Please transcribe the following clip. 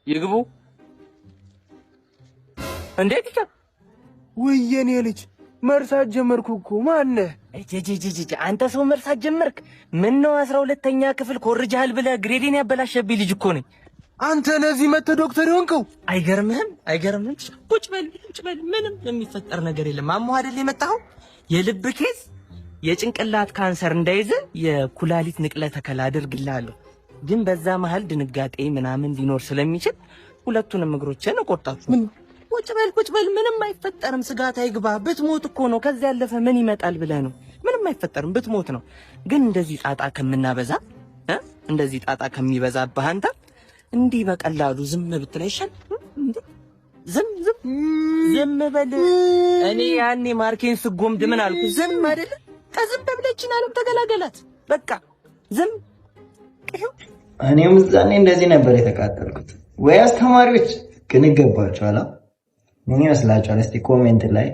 ይግቡ እንዴት ይታ ወየኔ ልጅ መርሳት ጀመርኩ እኮ ማነህ? አንተ ሰው መርሳት ጀመርክ? ምን ነው 12ኛ ክፍል ኮርጃል ብለህ ግሬዴን ያበላሸብኝ ልጅ እኮ ነኝ። አንተ ለዚህ መተህ ዶክተር ይሆንከው? አይገርምህም? ቁጭ በል ምንም የሚፈጠር ነገር የለም። አሞህ አይደል የመጣኸው? የልብ ኬዝ የጭንቅላት ካንሰር እንዳይዝ የኩላሊት ንቅለ ተከላ አድርግልሃለሁ። ግን በዛ መሃል ድንጋጤ ምናምን ሊኖር ስለሚችል ሁለቱንም እግሮችን እቆርጣለሁ። ምን ቁጭ በል ምንም አይፈጠርም። ስጋት አይግባ። ብትሞት እኮ ነው። ከዛ ያለፈ ምን ይመጣል ብለህ ነው? ምንም አይፈጠርም። ብትሞት ነው። ግን እንደዚህ ጣጣ ከምናበዛ እንደዚህ ጣጣ ከሚበዛብህ አንተ እንዲህ በቀላሉ ዝም ብትል አይሻል? ዝም በል። እኔ ያኔ ማርኬን ስጎምድ ምን አልኩ? ዝም አይደለ? ከዝም ብለችን አለም ተገላገላት። በቃ ዝም። እኔም ዛኔ እንደዚህ ነበር የተቃጠልኩት። ወይ አስተማሪዎች ግን ይገባቸዋል። ምን ይመስላችኋል? እስቲ ኮሜንት ላይ